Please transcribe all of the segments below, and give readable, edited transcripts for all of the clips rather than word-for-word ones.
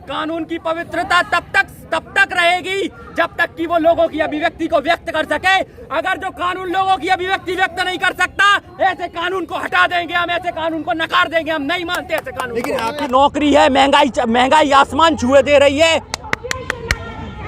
कानून की पवित्रता तब तक रहेगी जब तक कि वो लोगों की अभिव्यक्ति को व्यक्त कर सके। अगर जो कानून लोगों की अभिव्यक्ति व्यक्त नहीं कर सकता, ऐसे कानून को हटा देंगे हम, ऐसे कानून को नकार देंगे। हम नहीं मानते ऐसे कानून। लेकिन आपकी नौकरी है, महंगाई आसमान छुए दे रही है।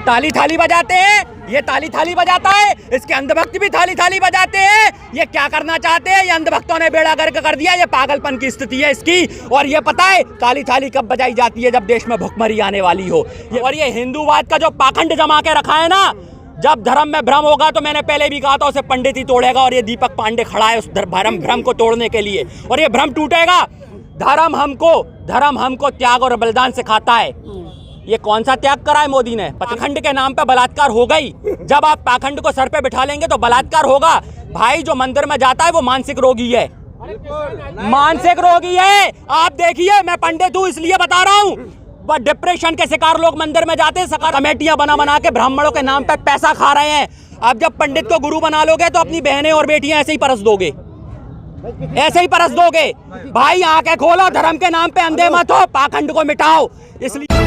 ताली थाली बजाते हैं, ये ताली थाली बजाता है, इसके अंधभक्त भी ताली थाली बजाते हैं। ये क्या करना चाहते हैं? ये अंधभक्तों ने बेड़ा गर्क कर दिया। ये पागलपन की स्थिति है इसकी। और ये पता है ताली थाली कब बजाई जाती है? जब देश में भुखमरी आने वाली हो। और ये हिंदूवाद का जो पाखंड जमा के रखा है ना, जब धर्म में भ्रम होगा तो मैंने पहले भी कहा था उसे पंडित ही तोड़ेगा। और ये दीपक पांडे खड़ा है उस भ्रम को तोड़ने के लिए। और ये भ्रम टूटेगा। धर्म हमको त्याग और बलिदान सिखाता है। ये कौन सा त्याग करा है मोदी ने? पाखंड के नाम पे बलात्कार हो गई। जब आप पाखंड को सर पे बिठा लेंगे तो बलात्कार होगा। भाई जो मंदिर में जाता है वो मानसिक रोगी है, मानसिक रोगी है। आप देखिए, मैं पंडित हूँ इसलिए बता रहा हूँ। बट डिप्रेशन के शिकार लोग मंदिर में जाते हैं, कमेटियां बना के ब्राह्मणों के नाम पे पैसा खा रहे हैं। अब जब पंडित को गुरु बना लोगे तो अपनी बहनें और बेटियां ऐसे ही परस दोगे, ऐसे ही परस दोगे। भाई आंखें खोलो, धर्म के नाम पे अंधे मत हो, पाखंड को मिटाओ। इसलिए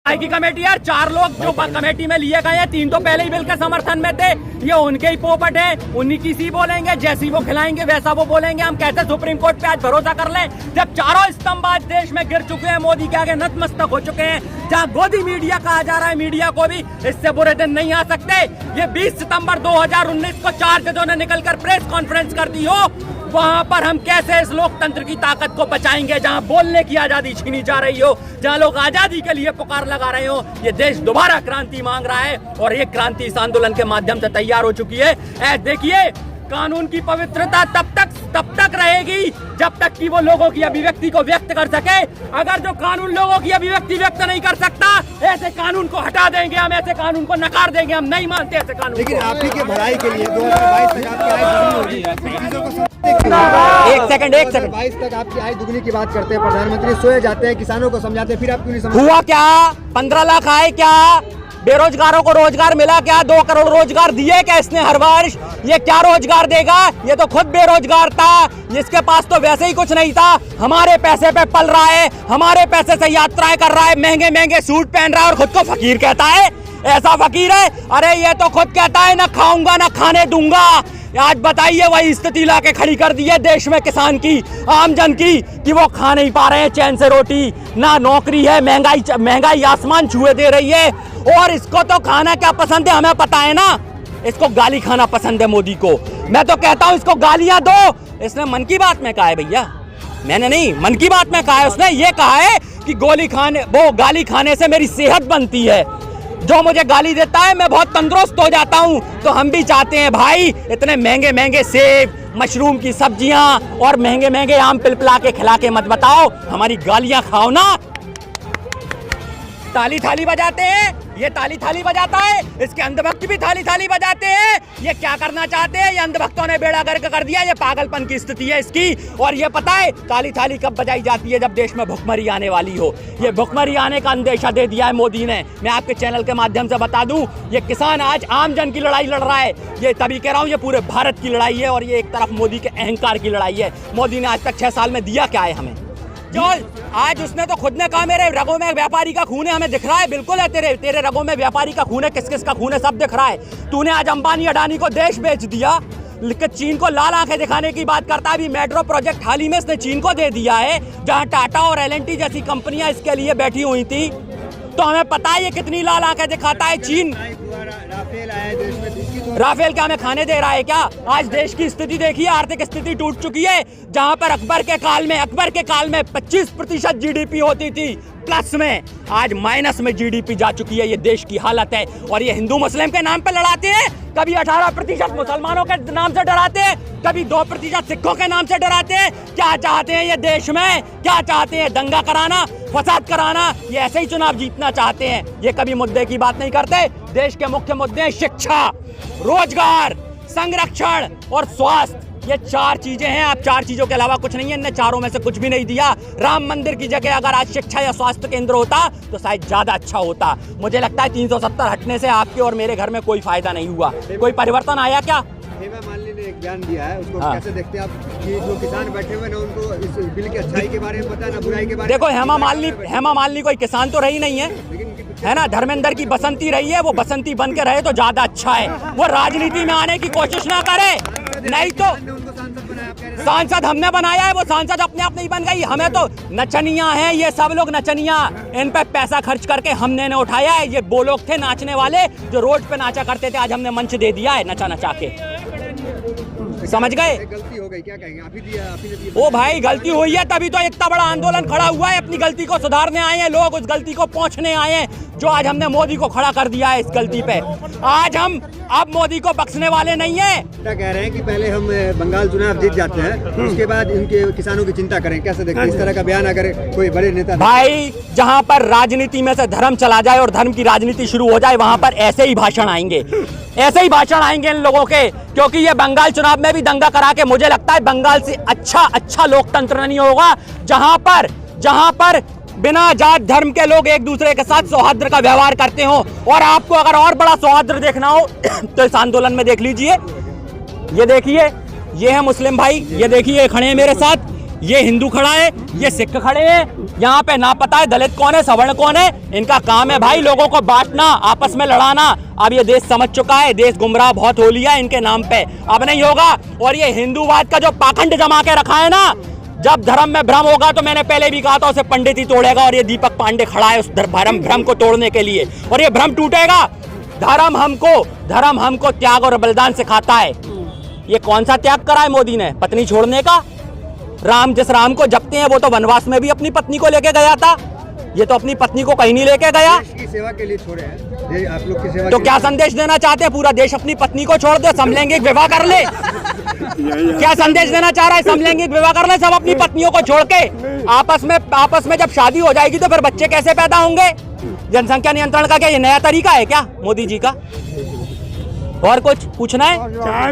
की कमेटी यार, 4 लोग जो कमेटी में लिए गए हैं, 3 तो पहले ही बिल के समर्थन में थे। ये उनके ही पोपट है, उन्हीं की सी बोलेंगे, जैसी वो खिलाएंगे वैसा वो बोलेंगे। हम कहते हैं सुप्रीम कोर्ट पे आज भरोसा कर लें, जब चारों स्तंभ आज देश में गिर चुके हैं, मोदी के आगे नतमस्तक हो चुके हैं। जहाँ गोदी मीडिया कहा जा रहा है, मीडिया को भी इससे बुरे दिन नहीं आ सकते। ये 20 सितंबर 2019 को 4 जजों ने निकलकर प्रेस कॉन्फ्रेंस कर दी हो, वहां पर हम कैसे इस लोकतंत्र की ताकत को बचाएंगे? जहां बोलने की आजादी छीनी जा रही हो, जहां लोग आजादी के लिए पुकार लगा रहे हो। ये देश दोबारा क्रांति मांग रहा है और ये क्रांति इस आंदोलन के माध्यम से तैयार हो चुकी है। देखिए, कानून की पवित्रता तब तक रहेगी जब तक कि वो लोगों की अभिव्यक्ति को व्यक्त कर सके। अगर जो कानून लोगों की अभिव्यक्ति व्यक्त नहीं कर सकता, ऐसे कानून को हटा देंगे हम, ऐसे कानून को नकार देंगे। हम नहीं मानते ऐसे कानून। लेकिन आप ही के भलाई के लिए 2022 तक आपकी आय दुगनी होगी। 1 सेकंड 22 तक आपकी आय दुगनी की बात करते हैं प्रधानमंत्री, सोए जाते हैं, किसानों को समझाते हैं, फिर आप क्यों नहीं समझते? हुआ क्या? 15 लाख आए क्या? बेरोजगारों को रोजगार मिला क्या? 2 करोड़ रोजगार दिए क्या इसने हर वर्ष? ये क्या रोजगार देगा? ये तो खुद बेरोजगार था, जिसके पास तो वैसे ही कुछ नहीं था। हमारे पैसे पे पल रहा है, हमारे पैसे से यात्राएं कर रहा है, महंगे महंगे सूट पहन रहा है और खुद को फकीर कहता है। ऐसा फकीर है? अरे ये तो खुद कहता है ना खाऊंगा ना खाने दूंगा। आज बताइए, वही स्थिति लाके खड़ी कर दी है देश में किसान की, आम जन की, कि वो खा नहीं पा रहे हैं चैन से रोटी, ना नौकरी है, महंगाई आसमान छुए दे रही है। और इसको तो खाना क्या पसंद है हमें पता है ना, इसको गाली खाना पसंद है मोदी को। मैं तो कहता हूँ इसको गालियां दो। इसने मन की बात में कहा है भैया, मैंने नहीं, मन की बात में कहा है। उसने ये कहा है कि गाली खाने से मेरी सेहत बनती है, जो मुझे गाली देता है मैं बहुत तंदुरुस्त हो जाता हूं। तो हम भी चाहते हैं भाई, इतने महंगे महंगे सेब, मशरूम की सब्जियां और महंगे महंगे आम पिलपिला के खिला के मत बताओ, हमारी गालियां खाओ ना। ताली थाली बजाते हैं, ये ताली थाली बजाता है, इसके अंधभक्त भी ताली थाली बजाते हैं। ये क्या करना चाहते हैं? ये अंधभक्तों ने बेड़ा गर्क कर दिया। ये पागलपन की स्थिति है इसकी। और ये पता है ताली थाली कब बजाई जाती है? जब देश में भुखमरी आने वाली हो। ये भुखमरी आने का अंदेशा दे दिया है मोदी ने। मैं आपके चैनल के माध्यम से बता दूं, ये किसान आज आम जन की लड़ाई लड़ रहा है। ये तभी कह रहा हूँ, ये पूरे भारत की लड़ाई है और ये एक तरफ मोदी के अहंकार की लड़ाई है। मोदी ने आज तक 6 साल में दिया क्या है हमें? जो आज उसने तो खुद ने कहा मेरे रगों में व्यापारी का खून है, हमें दिख रहा है। बिल्कुल है, तेरे रगों में व्यापारी का खून है, किस किस का खून है सब दिख रहा है। तूने आज अंबानी अडानी को देश बेच दिया, लेकिन चीन को लाल आंखें दिखाने की बात करता है। अभी मेट्रो प्रोजेक्ट हाल ही में इसने चीन को दे दिया है, जहां टाटा और एल&टी जैसी कंपनियां इसके लिए बैठी हुई थी। तो हमें पता है ये कितनी लाल आंखें दिखाता है चीन। राफेल क्या हमें खाने दे रहा है क्या? आज देश की स्थिति देखिए, आर्थिक स्थिति टूट चुकी है। जहां पर अकबर के काल में 25% जीडीपी होती थी प्लस में, आज माइनस में जीडीपी जा चुकी है। ये देश की हालत है। और ये हिंदू मुस्लिम के नाम पे लड़ाते हैं, कभी 18% मुसलमानों के नाम से डराते हैं, कभी 2% सिखों के नाम से डराते हैं। क्या चाहते हैं ये देश में? क्या चाहते हैं? दंगा कराना, फसाद कराना। ये ऐसे ही चुनाव जीतना चाहते हैं। ये कभी मुद्दे की बात नहीं करते। देश के मुख्य मुद्दे शिक्षा, रोजगार, संरक्षण और स्वास्थ्य। ये 4 चीजें हैं, आप 4 चीजों के अलावा कुछ नहीं है। इनने चारों में से कुछ भी नहीं दिया। राम मंदिर की जगह अगर आज शिक्षा या स्वास्थ्य केंद्र होता तो शायद ज्यादा अच्छा होता। मुझे लगता है 370 हटने से आपके और मेरे घर में कोई फायदा नहीं हुआ। कोई परिवर्तन आया क्या? हेमा मालिनी ने एक बयान दिया है, उसको कैसे देखते हैं आप कि जो किसान बैठे हुए ना उनको इस बिल की अच्छाई के बारे में पता है ना बुराई के बारे में? देखो हेमा मालिनी कोई किसान तो रही नहीं है ना। धर्मेंद्र की बसंती रही है, वो बसंती बन के रहे तो ज्यादा अच्छा है। वो राजनीति में आने की कोशिश ना करे, नहीं तो सांसद हमने बनाया है, वो सांसद अपने आप नहीं बन गई। हमें तो नचनिया है, ये सब लोग नचनिया, इन पे पैसा खर्च करके हमने ने उठाया है। ये वो लोग थे नाचने वाले जो रोड पे नाचा करते थे, आज हमने मंच दे दिया है नचा नचा के। समझ गए? गलती हो गई, क्या कहेंगे? आप ही दिया। ओ भाई गलती हुई है तभी तो इतना बड़ा आंदोलन खड़ा हुआ है। अपनी गलती को सुधारने आए हैं लोग, उस गलती को पहुंचने आए हैं जो आज हमने मोदी को खड़ा कर दिया है इस गलती पे। आज हम अब मोदी को बख्शने वाले नहीं है। कह रहे हैं कि पहले हम बंगाल चुनाव जीत जाते हैं, उसके बाद इनके किसानों की चिंता करें। कैसे देखते हैं इस तरह का बयान अगर कोई बड़े नेता? भाई जहाँ पर राजनीति में से धर्म चला जाए और धर्म की राजनीति शुरू हो जाए, वहां पर ऐसे ही भाषण आएंगे, ऐसे ही भाषण आएंगे इन लोगों के। क्योंकि ये बंगाल चुनाव में भी दंगा करा के, मुझे लगता है बंगाल से अच्छा लोकतंत्र नहीं होगा जहां पर बिना जात धर्म के लोग एक दूसरे के साथ सौहार्द का व्यवहार करते हो। और आपको अगर और बड़ा सौहार्द देखना हो तो इस आंदोलन में देख लीजिए। ये देखिए, ये है मुस्लिम भाई, ये देखिए खड़े हैं मेरे साथ, ये हिंदू खड़ा है, ये सिख खड़े हैं। यहाँ पे ना पता है दलित कौन है, सवर्ण कौन है। इनका काम है भाई लोगों को बांटना, आपस में लड़ाना। अब ये देश समझ चुका है, देश गुमराह बहुत हो लिया इनके नाम पे, अब नहीं होगा। और ये हिंदूवाद का जो पाखंड जमा के रखा है ना, जब धर्म में भ्रम होगा तो मैंने पहले भी कहा था उसे पंडित ही तोड़ेगा। और ये दीपक पांडे खड़ा है उस भ्रम को तोड़ने के लिए, और ये भ्रम टूटेगा। धर्म हमको त्याग और बलिदान सिखाता है। ये कौन सा त्याग करा है मोदी ने? पत्नी छोड़ने का। जिस राम को जपते हैं वो तो वनवास में भी अपनी पत्नी को लेके गया था, ये तो अपनी पत्नी को कहीं नहीं लेके गया। देश की सेवा के लिए छोड़े हैं आप लोग की सेवा। तो क्या संदेश देना चाहते हैं? पूरा देश अपनी पत्नी को छोड़ दे, समलैंगिक विवाह कर ले? क्या संदेश देना चाह रहा है? समलैंगिक विवाह कर ले सब अपनी पत्नियों को छोड़ के। आपस में जब शादी हो जाएगी तो फिर बच्चे कैसे पैदा होंगे? जनसंख्या नियंत्रण का क्या ये नया तरीका है क्या मोदी जी का? और कुछ पूछना है?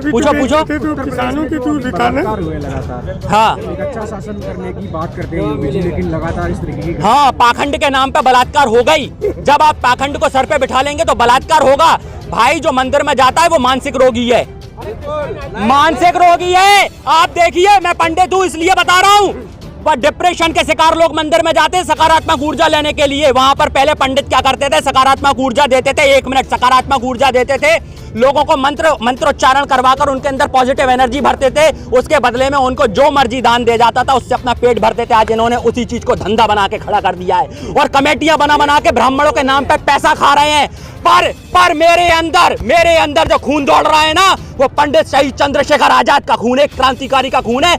पूछो। किसानों की दूर लगातार हाँ एक अच्छा शासन करने की बात करते हैं, लेकिन लगातार इस तरीके की हाँ पाखंड के नाम पे बलात्कार हो गई। जब आप पाखंड को सर पे बिठा लेंगे तो बलात्कार होगा। भाई जो मंदिर में जाता है वो मानसिक रोगी है, मानसिक रोगी है। आप देखिए, मैं पंडित हूँ इसलिए बता रहा हूँ। पर डिप्रेशन के शिकार लोग मंदिर में जाते हैं सकारात्मक ऊर्जा लेने के लिए। वहां पर पहले पंडित क्या करते थे? सकारात्मक ऊर्जा देते थे, 1 मिनट सकारात्मक ऊर्जा देते थे, लोगों को मंत्रोच्चारण करवाकर उनके अंदर पॉजिटिव एनर्जी भरते थे। उसके बदले में उनको जो मर्जी दान दे जाता था, उससे अपना पेट भरते थे। आज इन्होंने उसी चीज को धंधा बना के खड़ा कर दिया है और कमेटियां बना के ब्राह्मणों के नाम पे पैसा खा रहे हैं। पर मेरे अंदर जो खून दौड़ रहा है ना, वो पंडित शहीद चंद्रशेखर आजाद का खून है, क्रांतिकारी का खून है।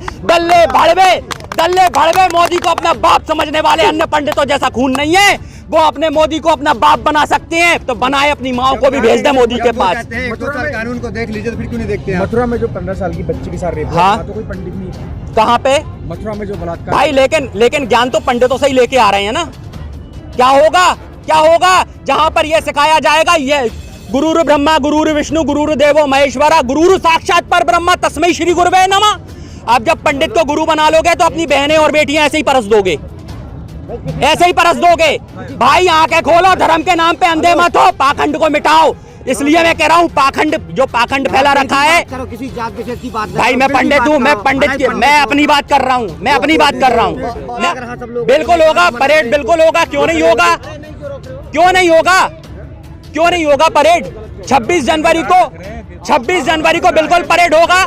दल्ले भड़वे मोदी को अपना बाप समझने वाले अन्य पंडितों जैसा खून नहीं है। वो अपने मोदी को अपना बाप बना सकते हैं तो बनाए, अपनी माओ को भी भेज दे मोदी के पास। कानून को देख लीजिए तो फिर क्यों नहीं देखते हैं? मथुरा में जो 15 साल की बच्ची के साथ रेप हुआ, हाँ? तो कोई पंडित नहीं कहाँ पे? मथुरा में जो बलात्कार। भाई लेकिन ज्ञान तो पंडितों से ही लेके आ रहे हैं ना। क्या होगा जहां पर यह सिखाया जाएगा, ये गुरुर ब्रह्मा गुरुर विष्णु गुरुर देवो महेश्वरा गुरुर साक्षात पर ब्रह्मा तस्मै श्री गुरुवे नमः। अब जब पंडित को गुरु बना लोगे तो अपनी बहनें और बेटियां ऐसे ही परस दोगे, ऐसे ही परस दोगे। भाई आंखें खोलो, धर्म के नाम पे अंधे मत हो, पाखंड को मिटाओ। इसलिए मैं कह रहा हूँ पाखंड फैला रखा है। किसी जात विशेष की बात भाई मैं पंडित हूँ, मैं अपनी बात कर रहा हूँ, बिल्कुल होगा परेड, बिल्कुल होगा। क्यों नहीं होगा परेड? 26 जनवरी को बिल्कुल परेड होगा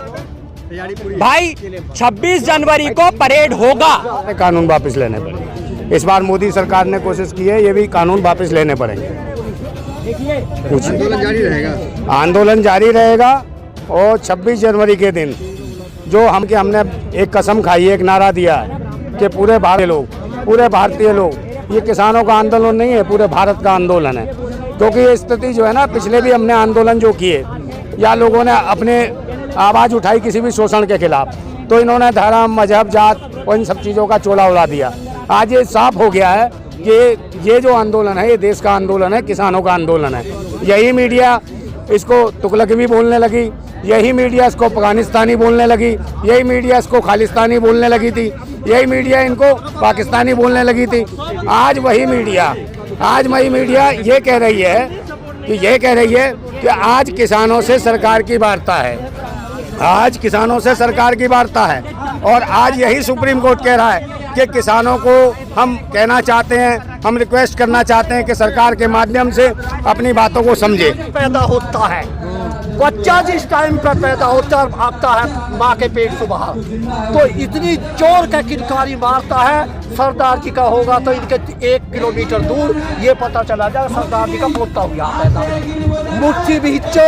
भाई, 26 जनवरी को परेड होगा। कानून वापस लेने पड़ेंगे। इस बार मोदी सरकार ने कोशिश की है, ये भी कानून वापस लेने पड़ेंगे। आंदोलन जारी रहेगा और 26 जनवरी के दिन जो हमने एक कसम खाई है, एक नारा दिया है कि पूरे भारतीय लोग, ये किसानों का आंदोलन नहीं है, पूरे भारत का आंदोलन है। क्योंकि ये स्थिति जो है ना, पिछले भी हमने आंदोलन जो किए या लोगों ने अपने आवाज़ उठाई किसी भी शोषण के खिलाफ, तो इन्होंने धर्म मजहब जात और इन सब चीज़ों का चोला उड़ा दिया। आज ये साफ हो गया है कि ये जो आंदोलन है ये देश का आंदोलन है, किसानों का आंदोलन है। यही मीडिया इसको तुगलकी बोलने लगी, यही मीडिया इसको अफगानिस्तानी बोलने लगी, यही मीडिया इसको खालिस्तानी बोलने लगी थी, यही मीडिया इनको पाकिस्तानी बोलने लगी थी। आज वही मीडिया ये कह रही है कि आज किसानों से सरकार की वार्ता है, आज किसानों से सरकार की वार्ता है। और आज यही सुप्रीम कोर्ट कह रहा है कि किसानों को हम कहना चाहते हैं, हम रिक्वेस्ट करना चाहते हैं कि सरकार के माध्यम से अपनी बातों को समझे। पैदा होता है बच्चा, जिस टाइम पर पैदा होता है आता है माँ के पेट से बाहर, तो इतनी जोर का किलकारी मारता है। सरदार जी का होगा तो इनके 1 किलोमीटर दूर ये पता चला जाए सरदार जी का पोता हुआ पैदा। मुट्ठी बीचो,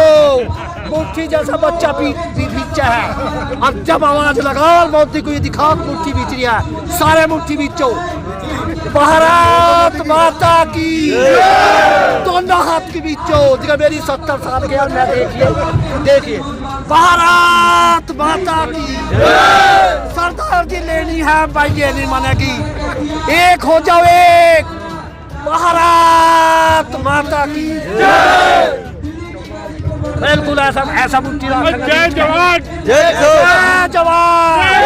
मुट्ठी जैसा बच्चा बीचा है। अब जब आवाज लगा मोदी को ये दिखा मुट्ठी बीच रही है, सारे मुट्ठी बीचो। भारत माता की दोनों हाथ की बीचो। जगह मेरी 70 साल के मैं देखिए भारत माता की सरदार जी लेनी है भाई, ये नहीं मानेगी। एक हो जाओ, एक भारत माता की बिल्कुल ऐसा मुट्ठी। जय जवान, जय जवान।